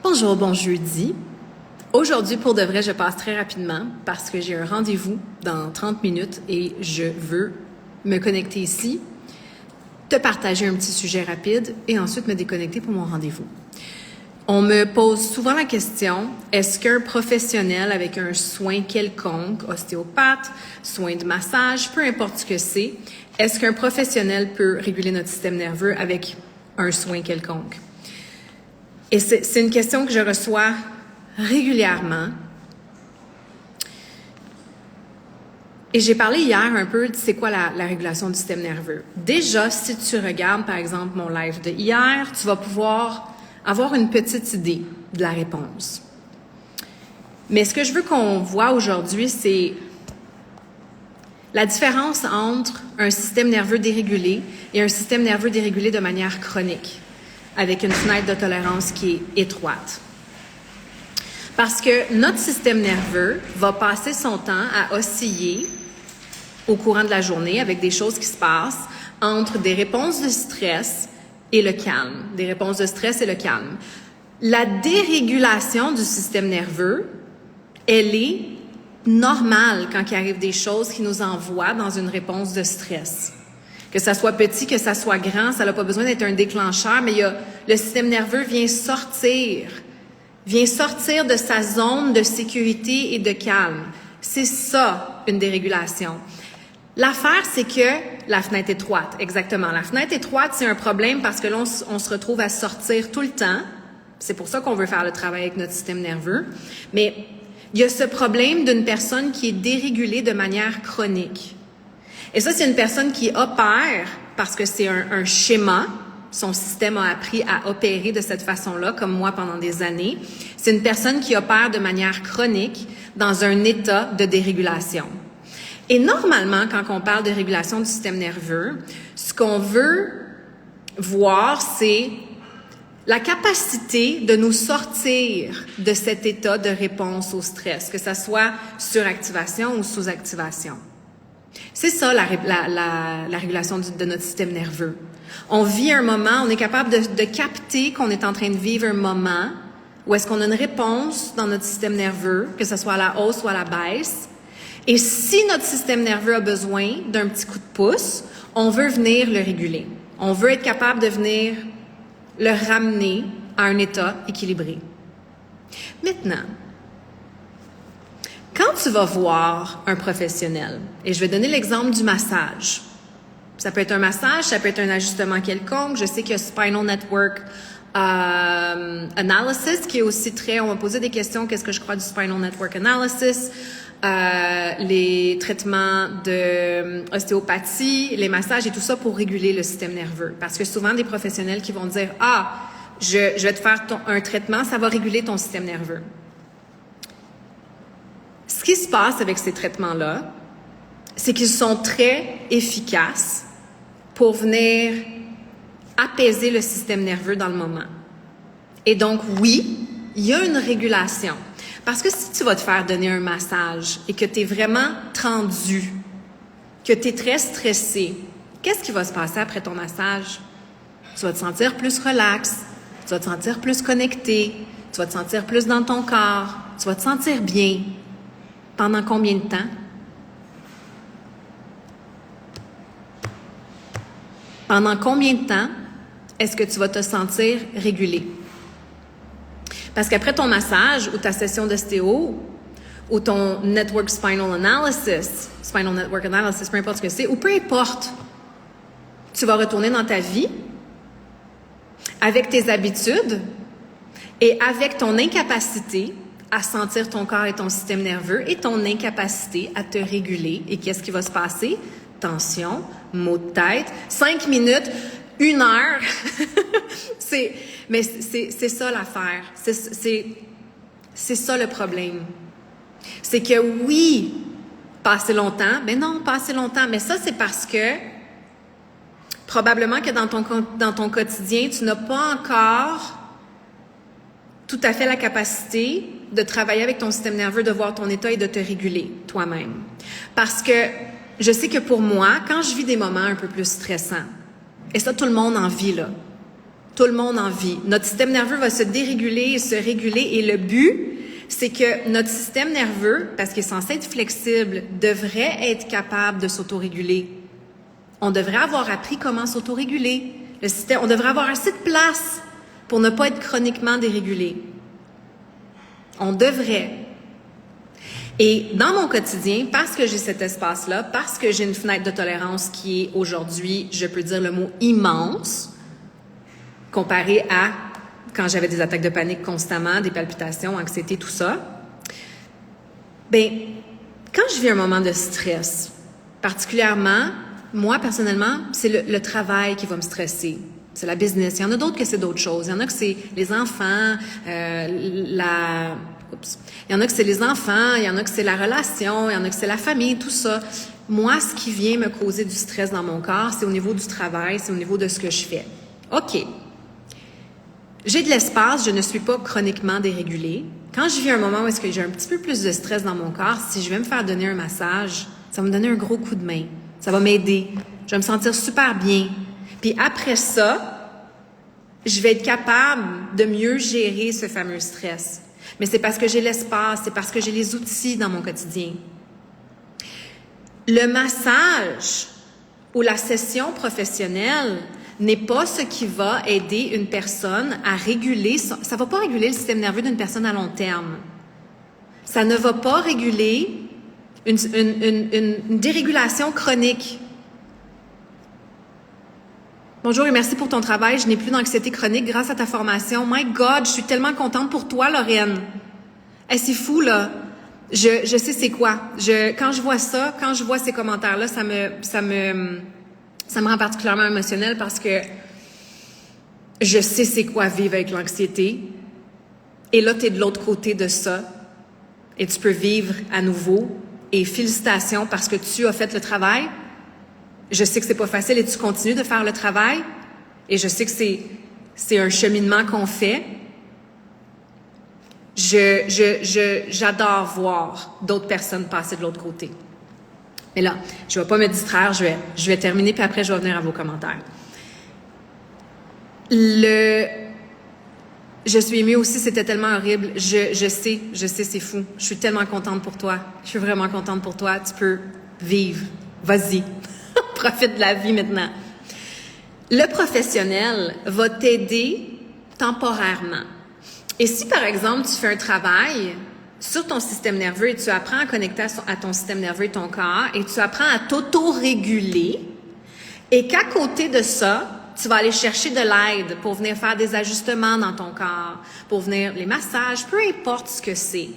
Bonjour, bon jeudi. Aujourd'hui, pour de vrai, je passe très rapidement parce que j'ai un rendez-vous dans 30 minutes et je veux me connecter ici, te partager un petit sujet rapide et ensuite me déconnecter pour mon rendez-vous. On me pose souvent la question, est-ce qu'un professionnel avec un soin quelconque, ostéopathe, soin de massage, peu importe ce que c'est, est-ce qu'un professionnel peut réguler notre système nerveux avec un soin quelconque? Et c'est une question que je reçois régulièrement. Et j'ai parlé hier un peu de c'est quoi la régulation du système nerveux. Déjà, si tu regardes, par exemple, mon live de hier, tu vas pouvoir avoir une petite idée de la réponse. Mais ce que je veux qu'on voit aujourd'hui, c'est la différence entre un système nerveux dérégulé et un système nerveux dérégulé de manière chronique, avec une fenêtre de tolérance qui est étroite. Parce que notre système nerveux va passer son temps à osciller au courant de la journée avec des choses qui se passent entre des réponses de stress et le calme. Des réponses de stress et le calme. La dérégulation du système nerveux, elle est normale quand il arrive des choses qui nous envoient dans une réponse de stress. Que ça soit petit, que ça soit grand, ça n'a pas besoin d'être un déclencheur, mais le système nerveux vient sortir de sa zone de sécurité et de calme. C'est ça, une dérégulation. L'affaire, c'est que la fenêtre étroite, exactement. La fenêtre étroite, c'est un problème parce que là, on se retrouve à sortir tout le temps. C'est pour ça qu'on veut faire le travail avec notre système nerveux. Mais il y a ce problème d'une personne qui est dérégulée de manière chronique. Et ça, c'est une personne qui opère parce que c'est un schéma. Son système a appris à opérer de cette façon-là, comme moi pendant des années. C'est une personne qui opère de manière chronique dans un état de dérégulation. Et normalement, quand on parle de régulation du système nerveux, ce qu'on veut voir, c'est la capacité de nous sortir de cet état de réponse au stress, que ça soit suractivation ou sous-activation. C'est ça la régulation de notre système nerveux. On vit un moment, on est capable de capter qu'on est en train de vivre un moment où est-ce qu'on a une réponse dans notre système nerveux, que ce soit à la hausse ou à la baisse. Et si notre système nerveux a besoin d'un petit coup de pouce, on veut venir le réguler. On veut être capable de venir le ramener à un état équilibré. Maintenant, quand tu vas voir un professionnel, et je vais donner l'exemple du massage. Ça peut être un massage, ça peut être un ajustement quelconque. Je sais qu'il y a Spinal Network Analysis qui est aussi très... On m'a posé des questions, qu'est-ce que je crois du Spinal Network Analysis, les traitements de ostéopathie, les massages et tout ça pour réguler le système nerveux. Parce que souvent, des professionnels qui vont dire « Ah, je vais te faire un traitement, ça va réguler ton système nerveux. » Ce qui se passe avec ces traitements-là, c'est qu'ils sont très efficaces pour venir apaiser le système nerveux dans le moment. Et donc, oui, il y a une régulation. Parce que si tu vas te faire donner un massage et que tu es vraiment tendu, que tu es très stressé, qu'est-ce qui va se passer après ton massage? Tu vas te sentir plus relax, tu vas te sentir plus connecté, tu vas te sentir plus dans ton corps, tu vas te sentir bien. Pendant combien de temps? Pendant combien de temps est-ce que tu vas te sentir régulé? Parce qu'après ton massage ou ta session d'ostéo ou ton Network Spinal Analysis, peu importe ce que c'est, ou peu importe, tu vas retourner dans ta vie avec tes habitudes et avec ton incapacité à sentir ton corps et ton système nerveux et ton incapacité à te réguler. Et qu'est-ce qui va se passer? Tension, maux de tête, 5 minutes, 1 heure. Mais c'est ça l'affaire. C'est ça le problème. C'est que oui, passer longtemps, mais non, pas assez longtemps. Mais ça, c'est parce que probablement que dans ton quotidien, tu n'as pas encore tout à fait la capacité de travailler avec ton système nerveux, de voir ton état et de te réguler toi-même. Parce que je sais que pour moi, quand je vis des moments un peu plus stressants, et ça, tout le monde en vit là. Tout le monde en vit. Notre système nerveux va se déréguler et se réguler et le but, c'est que notre système nerveux, parce qu'il est censé être flexible, devrait être capable de s'autoréguler. On devrait avoir appris comment s'autoréguler. On devrait avoir assez de place pour ne pas être chroniquement dérégulé. On devrait. Et dans mon quotidien, parce que j'ai cet espace-là, parce que j'ai une fenêtre de tolérance qui est aujourd'hui, je peux dire le mot immense, comparé à quand j'avais des attaques de panique constamment, des palpitations, anxiété, tout ça, bien, quand je vis un moment de stress, particulièrement, moi, personnellement, c'est le travail qui va me stresser. C'est la business. Il y en a d'autres que c'est d'autres choses. Il y en a que c'est les enfants, il y en a que c'est les enfants, il y en a que c'est la relation, il y en a que c'est la famille, tout ça. Moi, ce qui vient me causer du stress dans mon corps, c'est au niveau du travail, c'est au niveau de ce que je fais. OK. J'ai de l'espace, je ne suis pas chroniquement dérégulée. Quand je vis un moment où est-ce que j'ai un petit peu plus de stress dans mon corps, si je vais me faire donner un massage, ça va me donner un gros coup de main. Ça va m'aider. Je vais me sentir super bien. Puis après ça, je vais être capable de mieux gérer ce fameux stress. Mais c'est parce que j'ai l'espace, c'est parce que j'ai les outils dans mon quotidien. Le massage ou la session professionnelle n'est pas ce qui va aider une personne à réguler, ça ne va pas réguler le système nerveux d'une personne à long terme. Ça ne va pas réguler une dérégulation chronique. Bonjour et merci pour ton travail. Je n'ai plus d'anxiété chronique grâce à ta formation. My God, je suis tellement contente pour toi, Lorraine. Hey, c'est fou, là. Je sais c'est quoi. Quand je vois ça, quand je vois ces commentaires-là, ça me rend particulièrement émotionnelle parce que je sais c'est quoi vivre avec l'anxiété. Et là, tu es de l'autre côté de ça. Et tu peux vivre à nouveau. Et félicitations parce que tu as fait le travail. Je sais que c'est pas facile et tu continues de faire le travail. Et je sais que c'est un cheminement qu'on fait. J'adore voir d'autres personnes passer de l'autre côté. Mais là, je vais pas me distraire, je vais terminer puis après je vais venir à vos commentaires. Je suis émue aussi, c'était tellement horrible. Je sais, c'est fou. Je suis tellement contente pour toi. Je suis vraiment contente pour toi. Tu peux vivre. Vas-y. Profite de la vie maintenant. Le professionnel va t'aider temporairement. Et si, par exemple, tu fais un travail sur ton système nerveux et tu apprends à connecter à ton système nerveux et ton corps et tu apprends à t'auto-réguler et qu'à côté de ça, tu vas aller chercher de l'aide pour venir faire des ajustements dans ton corps, pour venir les massages, peu importe ce que c'est.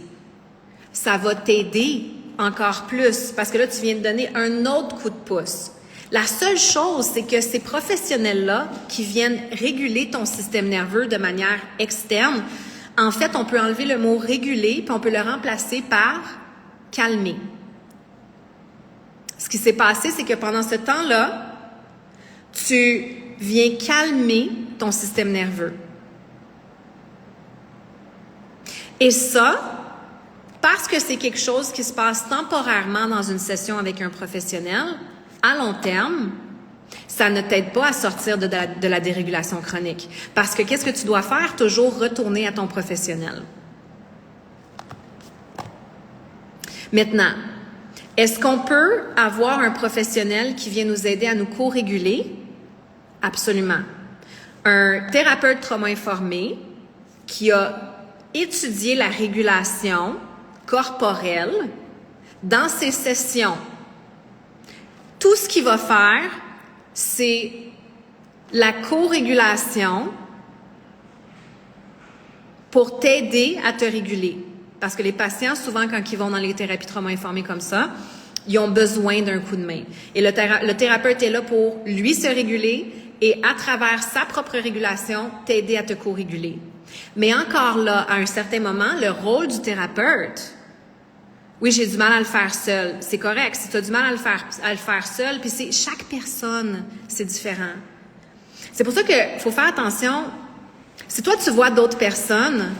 Ça va t'aider encore plus parce que là, tu viens de donner un autre coup de pouce. La seule chose, c'est que ces professionnels-là qui viennent réguler ton système nerveux de manière externe, en fait, on peut enlever le mot « réguler » puis on peut le remplacer par « calmer ». Ce qui s'est passé, c'est que pendant ce temps-là, tu viens calmer ton système nerveux. Et ça, parce que c'est quelque chose qui se passe temporairement dans une session avec un professionnel, à long terme, ça ne t'aide pas à sortir de la dérégulation chronique. Parce que qu'est-ce que tu dois faire? Toujours retourner à ton professionnel. Maintenant, est-ce qu'on peut avoir un professionnel qui vient nous aider à nous co-réguler? Absolument. Un thérapeute trauma-informé qui a étudié la régulation corporelle dans ses sessions. Tout ce qu'il va faire, c'est la co-régulation pour t'aider à te réguler. Parce que les patients, souvent, quand ils vont dans les thérapies trauma-informées comme ça, ils ont besoin d'un coup de main. Et le thérapeute est là pour lui se réguler et à travers sa propre régulation, t'aider à te co-réguler. Mais encore là, à un certain moment, le rôle du thérapeute, oui, j'ai du mal à le faire seul. C'est correct. Si tu as du mal à le faire seul, puis chaque personne, c'est différent. C'est pour ça qu'il faut faire attention. Si toi, tu vois d'autres personnes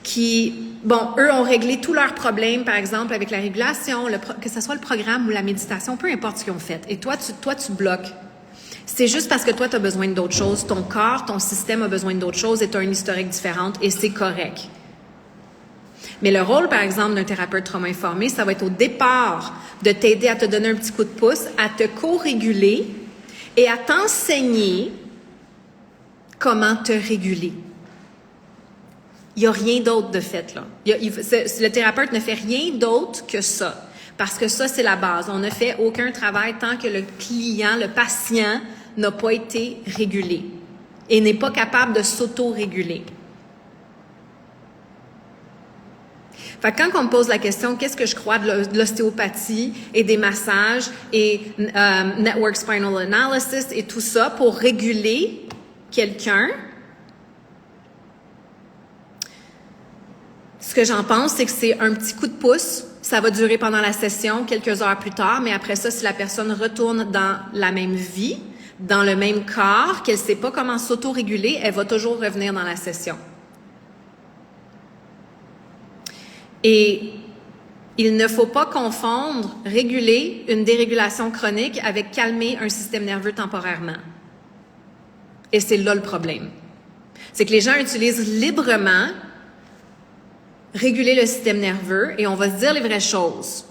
qui, eux ont réglé tous leurs problèmes, par exemple, avec la régulation, que ce soit le programme ou la méditation, peu importe ce qu'ils ont fait. Et toi, tu bloques. C'est juste parce que toi, tu as besoin d'autres choses. Ton corps, ton système a besoin d'autres choses et tu as une historique différente et c'est correct. Mais le rôle, par exemple, d'un thérapeute trauma-informé, ça va être au départ de t'aider à te donner un petit coup de pouce, à te co-réguler et à t'enseigner comment te réguler. Il n'y a rien d'autre de fait, là. Le thérapeute ne fait rien d'autre que ça. Parce que ça, c'est la base. On ne fait aucun travail tant que le client, le patient, n'a pas été régulé et n'est pas capable de s'auto-réguler. Fait que quand on me pose la question, qu'est-ce que je crois de l'ostéopathie et des massages et Network Spinal Analysis et tout ça pour réguler quelqu'un, ce que j'en pense, c'est que c'est un petit coup de pouce. Ça va durer pendant la session, quelques heures plus tard, mais après ça, si la personne retourne dans la même vie, dans le même corps, qu'elle ne sait pas comment s'auto-réguler, elle va toujours revenir dans la session. Et il ne faut pas confondre réguler une dérégulation chronique avec calmer un système nerveux temporairement. Et c'est là le problème. C'est que les gens utilisent librement réguler le système nerveux et on va se dire les vraies choses.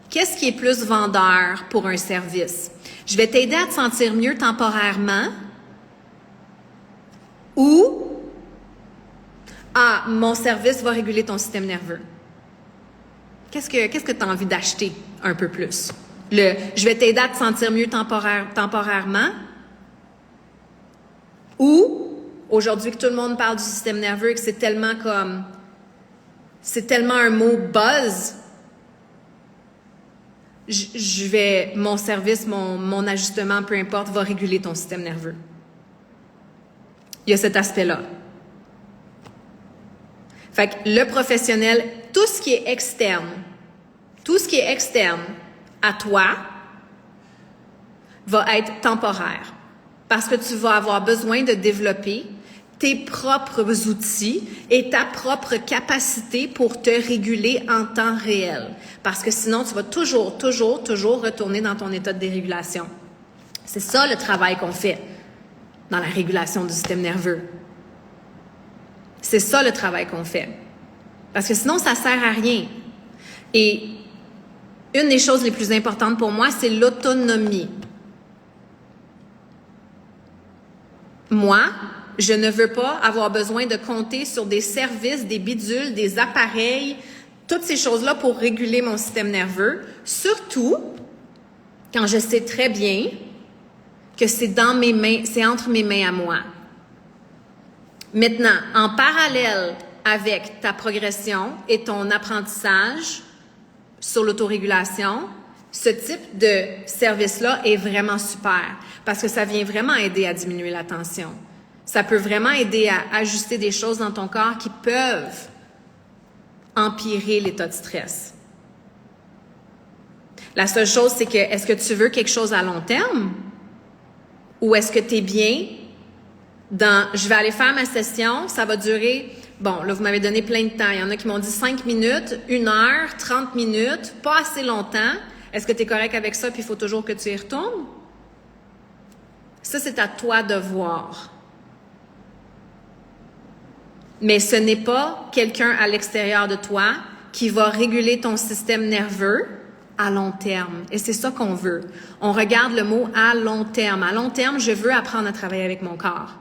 Qu'est-ce qui est plus vendeur pour un service? Je vais t'aider à te sentir mieux temporairement ou mon service va réguler ton système nerveux. Qu'est-ce que tu as envie d'acheter un peu plus? Je vais t'aider à te sentir mieux temporairement ou aujourd'hui que tout le monde parle du système nerveux et que c'est tellement un mot buzz, mon service, mon ajustement, peu importe, va réguler ton système nerveux. Il y a cet aspect-là. Fait que le professionnel, tout ce qui est externe à toi va être temporaire parce que tu vas avoir besoin de développer tes propres outils et ta propre capacité pour te réguler en temps réel. Parce que sinon, tu vas toujours retourner dans ton état de dérégulation. C'est ça le travail qu'on fait dans la régulation du système nerveux. C'est ça le travail qu'on fait. Parce que sinon, ça sert à rien. Et une des choses les plus importantes pour moi, c'est l'autonomie. Moi, je ne veux pas avoir besoin de compter sur des services, des bidules, des appareils, toutes ces choses-là pour réguler mon système nerveux, surtout quand je sais très bien que c'est dans mes mains, c'est entre mes mains à moi. Maintenant, en parallèle avec ta progression et ton apprentissage sur l'autorégulation, ce type de service-là est vraiment super parce que ça vient vraiment aider à diminuer la tension. Ça peut vraiment aider à ajuster des choses dans ton corps qui peuvent empirer l'état de stress. La seule chose, c'est que est-ce que tu veux quelque chose à long terme ou est-ce que tu es bien dans « je vais aller faire ma session, ça va durer ». Bon, là, vous m'avez donné plein de temps. Il y en a qui m'ont dit 5 minutes, 1 heure, 30 minutes, pas assez longtemps. Est-ce que tu es correct avec ça puis il faut toujours que tu y retournes? Ça, c'est à toi de voir. Mais ce n'est pas quelqu'un à l'extérieur de toi qui va réguler ton système nerveux à long terme. Et c'est ça qu'on veut. On regarde le mot « à long terme ». À long terme, je veux apprendre à travailler avec mon corps.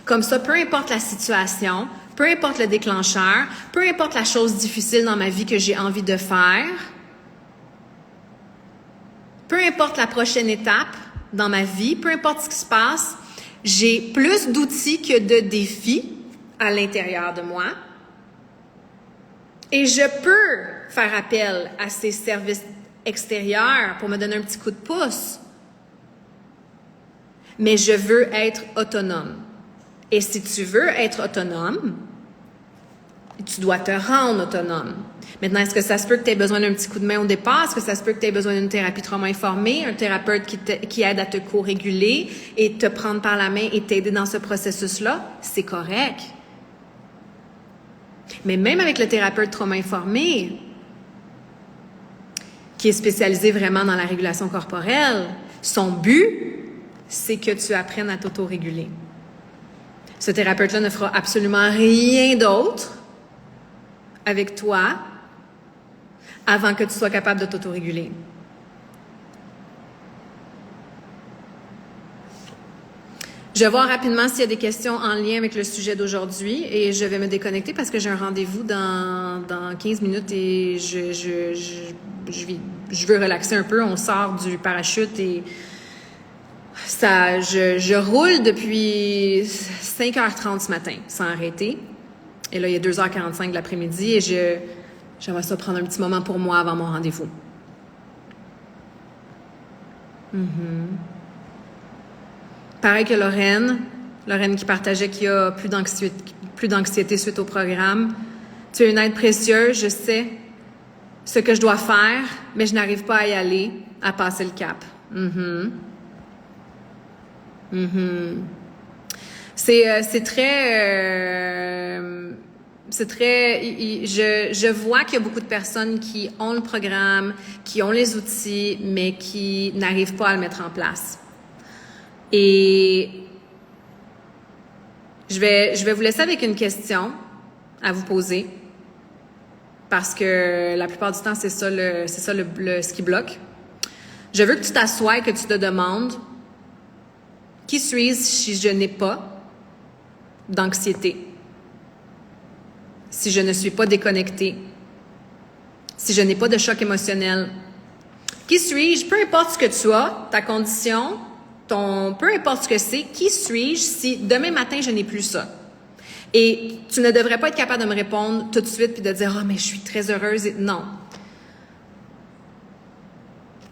Comme ça, peu importe la situation, peu importe le déclencheur, peu importe la chose difficile dans ma vie que j'ai envie de faire, peu importe la prochaine étape dans ma vie, peu importe ce qui se passe, j'ai plus d'outils que de défis à l'intérieur de moi. Et je peux faire appel à ces services extérieurs pour me donner un petit coup de pouce. Mais je veux être autonome. Et si tu veux être autonome, tu dois te rendre autonome. Maintenant, est-ce que ça se peut que tu aies besoin d'un petit coup de main au départ? Est-ce que ça se peut que tu aies besoin d'une thérapie trauma-informée, un thérapeute qui aide à te co-réguler et te prendre par la main et t'aider dans ce processus-là? C'est correct. Mais même avec le thérapeute trauma-informé, qui est spécialisé vraiment dans la régulation corporelle, son but, c'est que tu apprennes à t'autoréguler. Ce thérapeute-là ne fera absolument rien d'autre avec toi avant que tu sois capable de t'autoréguler. Je vais voir rapidement s'il y a des questions en lien avec le sujet d'aujourd'hui et je vais me déconnecter parce que j'ai un rendez-vous dans 15 minutes et je veux relaxer un peu. On sort du parachute et je roule depuis 5h30 ce matin sans arrêter. Et là, il est 2h45 de l'après-midi et j'aimerais ça prendre un petit moment pour moi avant mon rendez-vous. Pareil que Lorraine qui partageait qu'il y a plus d'anxiété suite au programme. Tu es une aide précieuse, je sais ce que je dois faire, mais je n'arrive pas à y aller, à passer le cap. C'est très, je vois qu'il y a beaucoup de personnes qui ont le programme, qui ont les outils, mais qui n'arrivent pas à le mettre en place. Et je vais vous laisser avec une question à vous poser parce que la plupart du temps, c'est ça ce qui bloque. Je veux que tu t'assoies et que tu te demandes qui suis-je si je n'ai pas d'anxiété, si je ne suis pas déconnectée, si je n'ai pas de choc émotionnel. Qui suis-je? Peu importe ce que tu as, ta condition, peu importe ce que c'est, qui suis-je si demain matin, je n'ai plus ça? Et tu ne devrais pas être capable de me répondre tout de suite puis de dire « Ah, mais je suis très heureuse. » Non.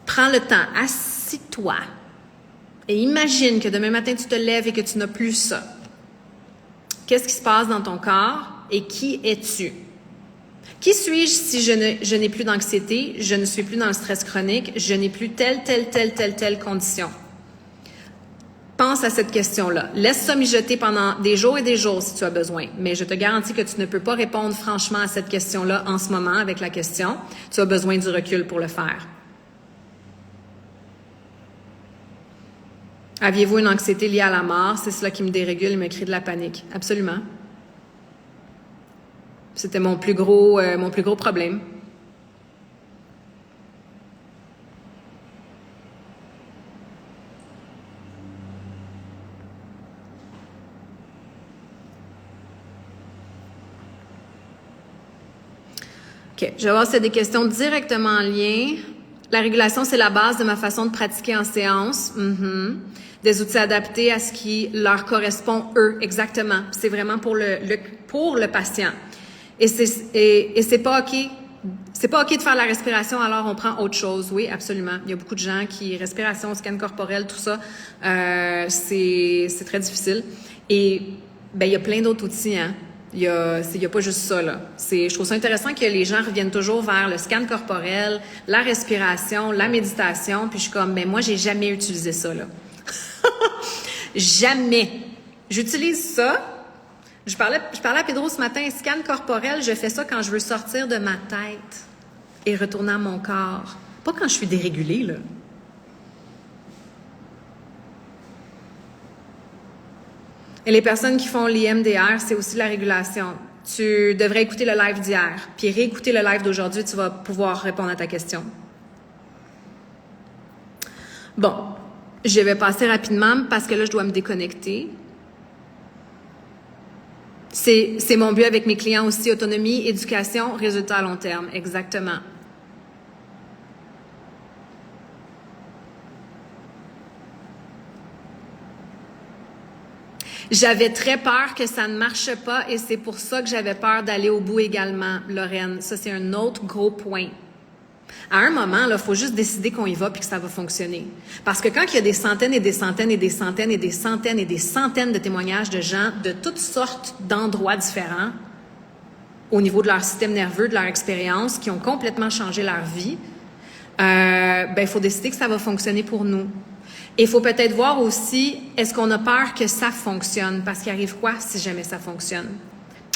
Prends le temps, assis-toi et imagine que demain matin, tu te lèves et que tu n'as plus ça. Qu'est-ce qui se passe dans ton corps et qui es-tu? Qui suis-je si je n'ai plus d'anxiété, je ne suis plus dans le stress chronique, je n'ai plus telle condition? Pense à cette question-là. Laisse ça mijoter pendant des jours et des jours si tu as besoin. Mais je te garantis que tu ne peux pas répondre franchement à cette question-là en ce moment avec la question. Tu as besoin du recul pour le faire. Aviez-vous une anxiété liée à la mort? C'est cela qui me dérégule et me crée de la panique. Absolument. C'était mon plus gros problème. OK. Je vais voir s'il y a des questions directement en lien. La régulation, c'est la base de ma façon de pratiquer en séance. Des outils adaptés à ce qui leur correspond, eux, exactement. C'est vraiment pour le patient. Et c'est pas OK. C'est pas OK de faire la respiration, alors on prend autre chose. Oui, absolument. Il y a beaucoup de gens qui, respiration, scan corporel, tout ça, c'est très difficile. Et, il y a plein d'autres outils, hein. Il y a pas juste ça, là. Je trouve ça intéressant que les gens reviennent toujours vers le scan corporel, la respiration, la méditation, puis je suis comme, moi, j'ai jamais utilisé ça, là. Jamais. J'utilise ça. Je parlais à Pedro ce matin, scan corporel, je fais ça quand je veux sortir de ma tête et retourner à mon corps. Pas quand je suis dérégulée, là. Et les personnes qui font l'IMDR, c'est aussi la régulation. Tu devrais écouter le live d'hier, puis réécouter le live d'aujourd'hui, tu vas pouvoir répondre à ta question. Bon, je vais passer rapidement parce que là, je dois me déconnecter. C'est mon but avec mes clients aussi, autonomie, éducation, résultat à long terme. Exactement. J'avais très peur que ça ne marche pas et c'est pour ça que j'avais peur d'aller au bout également, Lorraine. Ça, c'est un autre gros point. À un moment, il faut juste décider qu'on y va puis que ça va fonctionner. Parce que quand il y a des centaines et des centaines et des centaines et des centaines et des centaines de témoignages de gens de toutes sortes d'endroits différents au niveau de leur système nerveux, de leur expérience, qui ont complètement changé leur vie, il faut décider que ça va fonctionner pour nous. Et il faut peut-être voir aussi, est-ce qu'on a peur que ça fonctionne? Parce qu'il arrive quoi si jamais ça fonctionne?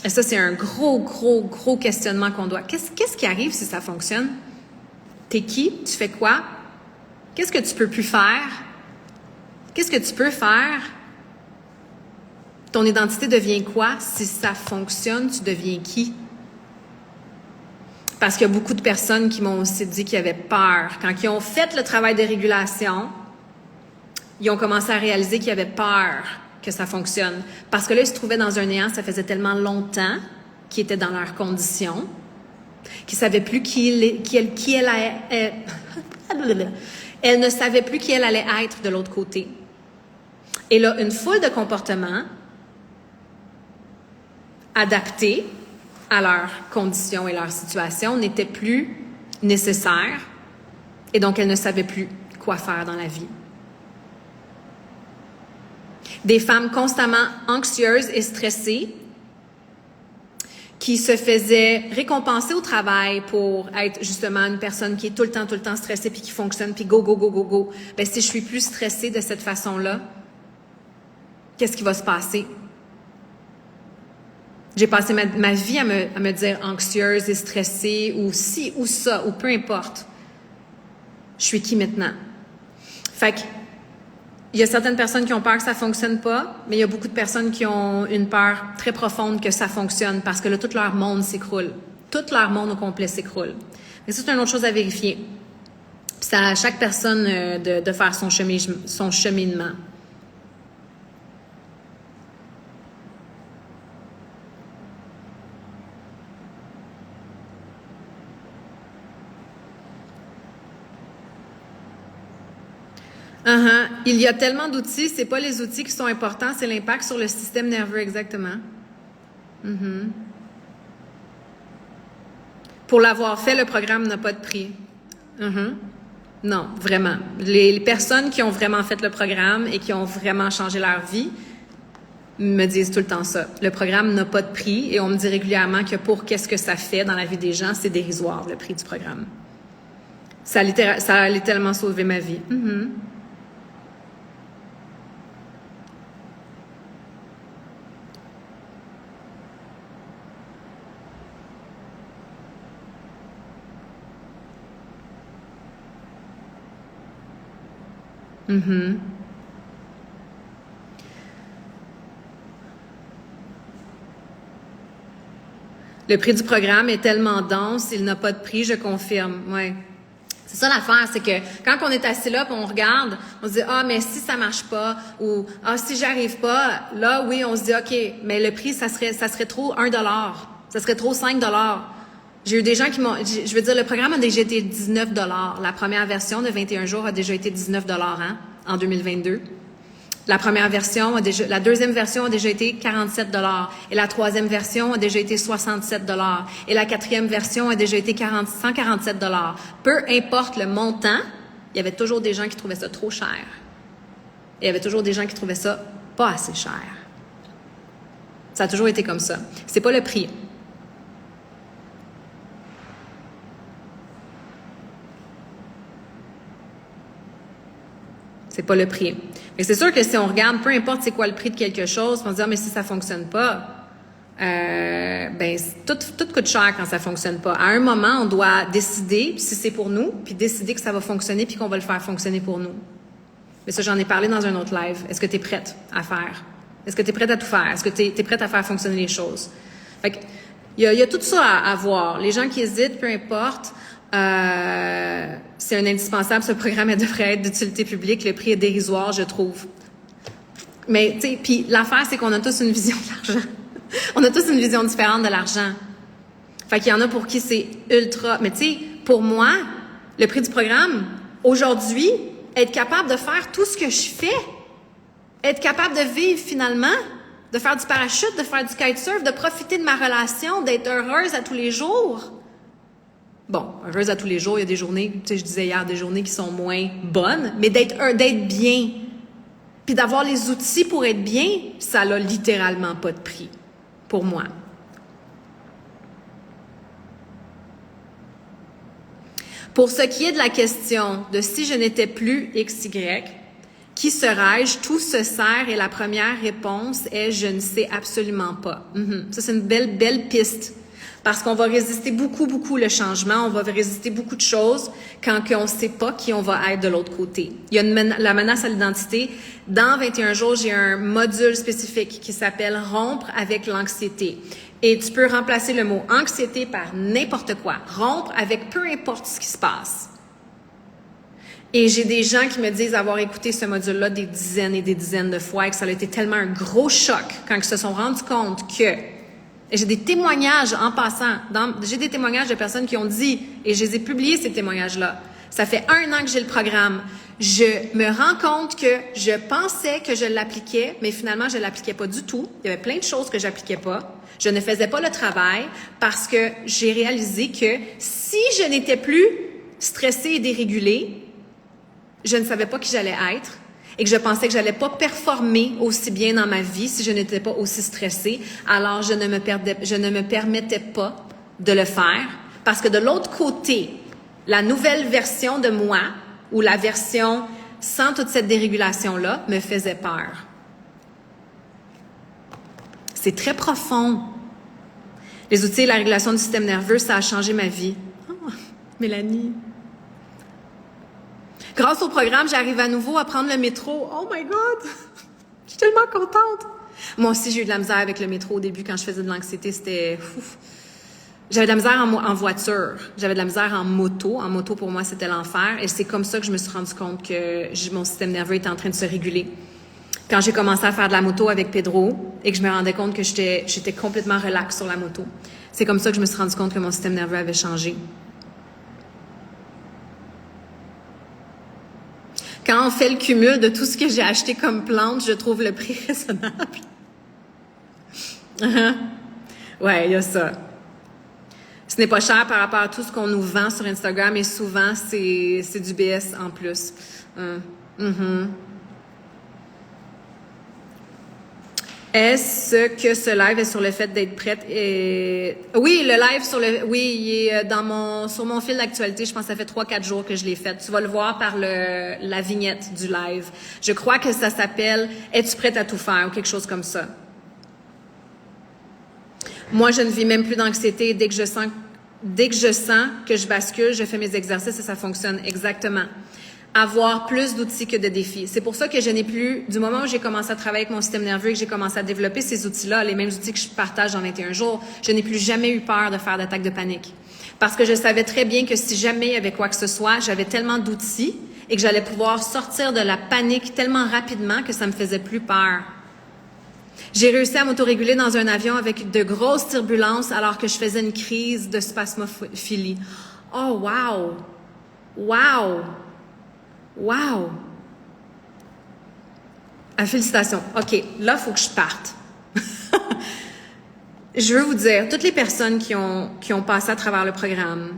Et ça, c'est un gros questionnement qu'on doit. Qu'est-ce qui arrive si ça fonctionne? T'es qui? Tu fais quoi? Qu'est-ce que tu peux plus faire? Qu'est-ce que tu peux faire? Ton identité devient quoi? Si ça fonctionne, tu deviens qui? Parce qu'il y a beaucoup de personnes qui m'ont aussi dit qu'ils avaient peur. Quand ils ont fait le travail de régulation, ils ont commencé à réaliser qu'ils avaient peur que ça fonctionne. Parce que là, ils se trouvaient dans un néant, ça faisait tellement longtemps qu'ils étaient dans leurs conditions, qu'ils ne savaient plus elle ne savait plus qui elle allait être de l'autre côté. Et là, une foule de comportements adaptés à leurs conditions et leur situation n'étaient plus nécessaires. Et donc, elle ne savait plus quoi faire dans la vie. Des femmes constamment anxieuses et stressées qui se faisaient récompenser au travail pour être justement une personne qui est tout le temps stressée puis qui fonctionne puis go, go, go, go, go. Bien, si je suis plus stressée de cette façon-là, qu'est-ce qui va se passer? J'ai passé ma vie à me dire anxieuse et stressée ou ci ou ça ou peu importe. Je suis qui maintenant? Fait que il y a certaines personnes qui ont peur que ça fonctionne pas, mais il y a beaucoup de personnes qui ont une peur très profonde que ça fonctionne parce que là, tout leur monde s'écroule. Tout leur monde au complet s'écroule. Mais ça, c'est une autre chose à vérifier. Puis c'est à chaque personne de faire son cheminement. Il y a tellement d'outils, c'est pas les outils qui sont importants, c'est l'impact sur le système nerveux, exactement. Pour l'avoir fait, le programme n'a pas de prix. Non, vraiment. Les personnes qui ont vraiment fait le programme et qui ont vraiment changé leur vie me disent tout le temps ça. Le programme n'a pas de prix et on me dit régulièrement que pour qu'est-ce que ça fait dans la vie des gens, c'est dérisoire, le prix du programme. Ça a littéralement sauvé ma vie. Le prix du programme est tellement dense, il n'a pas de prix, je confirme. Ouais. C'est ça l'affaire, c'est que quand on est assis là, puis on regarde, on se dit mais si ça marche pas ou si j'arrive pas, là oui, on se dit OK, mais le prix ça serait trop $1, ça serait trop $5. J'ai eu des gens qui m'ont je veux dire le programme a déjà été $19. La première version de 21 jours a déjà été $19 en 2022. La deuxième version a déjà été $47 et la troisième version a déjà été $67 et la quatrième version a déjà été $147. Peu importe le montant, il y avait toujours des gens qui trouvaient ça trop cher. Et il y avait toujours des gens qui trouvaient ça pas assez cher. Ça a toujours été comme ça. C'est pas le prix. C'est pas le prix. Mais c'est sûr que si on regarde, peu importe c'est quoi le prix de quelque chose, on se dit mais si ça fonctionne pas, tout coûte cher quand ça fonctionne pas. À un moment, on doit décider si c'est pour nous, puis décider que ça va fonctionner, puis qu'on va le faire fonctionner pour nous. Mais ça, j'en ai parlé dans un autre live. Est-ce que tu es prête à faire? Est-ce que tu es prête à tout faire? Est-ce que tu es prête à faire fonctionner les choses? Fait que, il y a tout ça à voir. Les gens qui hésitent, peu importe. C'est un indispensable, ce programme devrait être d'utilité publique. Le prix est dérisoire, je trouve. Mais, tu sais, puis l'affaire, c'est qu'on a tous une vision de l'argent. On a tous une vision différente de l'argent. Fait qu'il y en a pour qui c'est ultra... Mais tu sais, pour moi, le prix du programme, aujourd'hui, être capable de faire tout ce que je fais, être capable de vivre finalement, de faire du parachute, de faire du kitesurf, de profiter de ma relation, d'être heureuse à tous les jours... Bon, heureuse à tous les jours, il y a des journées, tu sais, je disais hier, des journées qui sont moins bonnes, mais d'être bien, puis d'avoir les outils pour être bien, ça n'a littéralement pas de prix, pour moi. Pour ce qui est de la question de si je n'étais plus XY, qui serais-je? Tout se sert et la première réponse est « je ne sais absolument pas ». Ça, c'est une belle piste. Parce qu'on va résister beaucoup le changement, on va résister beaucoup de choses quand on ne sait pas qui on va être de l'autre côté. Il y a la menace à l'identité. Dans 21 jours, j'ai un module spécifique qui s'appelle « Rompre avec l'anxiété ». Et tu peux remplacer le mot « anxiété » par n'importe quoi. Rompre avec peu importe ce qui se passe. Et j'ai des gens qui me disent avoir écouté ce module-là des dizaines et des dizaines de fois et que ça a été tellement un gros choc quand ils se sont rendus compte que... Et j'ai des témoignages en passant. J'ai des témoignages de personnes qui ont dit, et je les ai publiés, ces témoignages-là. Ça fait 1 an que j'ai le programme. Je me rends compte que je pensais que je l'appliquais, mais finalement, je ne l'appliquais pas du tout. Il y avait plein de choses que je n'appliquais pas. Je ne faisais pas le travail parce que j'ai réalisé que si je n'étais plus stressée et dérégulée, je ne savais pas qui j'allais être et que je pensais que j'allais pas performer aussi bien dans ma vie si je n'étais pas aussi stressée. Alors, je ne me permettais pas de le faire parce que de l'autre côté, la nouvelle version de moi ou la version sans toute cette dérégulation-là me faisait peur. C'est très profond. Les outils et la régulation du système nerveux, ça a changé ma vie. Oh, Mélanie. Grâce au programme, j'arrive à nouveau à prendre le métro. Oh my God! Je suis tellement contente! Moi aussi, j'ai eu de la misère avec le métro au début quand je faisais de l'anxiété. C'était... J'avais de la misère en voiture. J'avais de la misère en moto. En moto, pour moi, c'était l'enfer. Et c'est comme ça que je me suis rendu compte que mon système nerveux était en train de se réguler. Quand j'ai commencé à faire de la moto avec Pedro et que je me rendais compte que j'étais complètement relax sur la moto, c'est comme ça que je me suis rendu compte que mon système nerveux avait changé. Quand on fait le cumul de tout ce que j'ai acheté comme plante, je trouve le prix raisonnable. Ouais, il y a ça. Ce n'est pas cher par rapport à tout ce qu'on nous vend sur Instagram et souvent, c'est du BS en plus. Est-ce que ce live est sur le fait d'être prête? Oui, le live il est sur mon fil d'actualité. Je pense que ça fait 3-4 jours que je l'ai fait. Tu vas le voir par la vignette du live. Je crois que ça s'appelle « Es-tu prête à tout faire » ou quelque chose comme ça. Moi, je ne vis même plus d'anxiété. Dès que je sens que je bascule, je fais mes exercices et ça fonctionne exactement. Avoir plus d'outils que de défis. C'est pour ça que je n'ai plus, du moment où j'ai commencé à travailler avec mon système nerveux et que j'ai commencé à développer ces outils-là, les mêmes outils que je partage en 21 jours, je n'ai plus jamais eu peur de faire d'attaques de panique. Parce que je savais très bien que si jamais il y avait quoi que ce soit, j'avais tellement d'outils et que j'allais pouvoir sortir de la panique tellement rapidement que ça me faisait plus peur. J'ai réussi à m'autoréguler dans un avion avec de grosses turbulences alors que je faisais une crise de spasmophilie. Oh, wow! Wow! Wow! Félicitations. OK, là, il faut que je parte. Je veux vous dire, toutes les personnes qui ont passé à travers le programme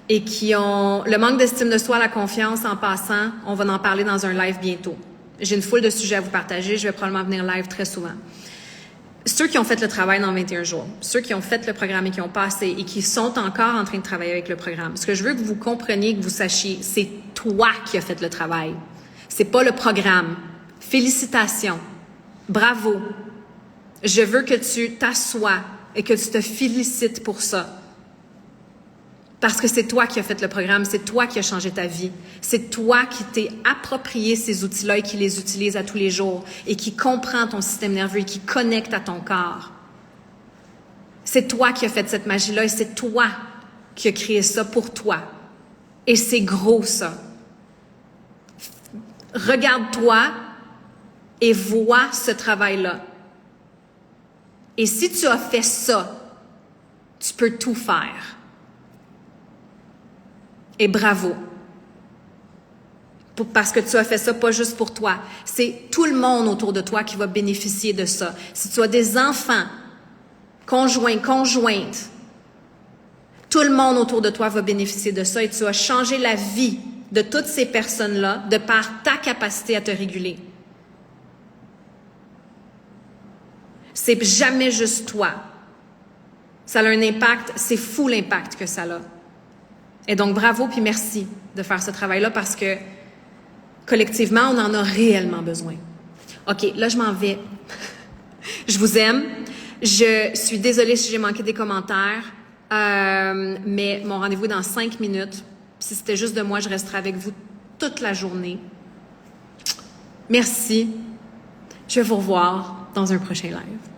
et qui ont le manque d'estime de soi, la confiance en passant, on va en parler dans un live bientôt. J'ai une foule de sujets à vous partager. Je vais probablement venir live très souvent. Ceux qui ont fait le travail dans 21 jours, ceux qui ont fait le programme et qui ont passé et qui sont encore en train de travailler avec le programme, ce que je veux que vous compreniez, que vous sachiez, c'est toi qui as fait le travail. C'est pas le programme. Félicitations. Bravo. Je veux que tu t'assoies et que tu te félicites pour ça. Parce que c'est toi qui as fait le programme, c'est toi qui as changé ta vie. C'est toi qui t'es approprié ces outils-là et qui les utilise à tous les jours et qui comprend ton système nerveux et qui connecte à ton corps. C'est toi qui as fait cette magie-là et c'est toi qui as créé ça pour toi. Et c'est gros, ça. Regarde-toi et vois ce travail-là. Et si tu as fait ça, tu peux tout faire. Et bravo. Parce que tu as fait ça pas juste pour toi. C'est tout le monde autour de toi qui va bénéficier de ça. Si tu as des enfants, conjoints, conjointes, tout le monde autour de toi va bénéficier de ça et tu vas changer la vie de toutes ces personnes-là de par ta capacité à te réguler. C'est jamais juste toi. Ça a un impact, c'est fou l'impact que ça a. Et donc, bravo puis merci de faire ce travail-là parce que collectivement, on en a réellement besoin. OK, là, je m'en vais. Je vous aime. Je suis désolée si j'ai manqué des commentaires. Mais mon rendez-vous est dans 5 minutes. Si c'était juste de moi, je resterai avec vous toute la journée. Merci. Je vais vous revoir dans un prochain live.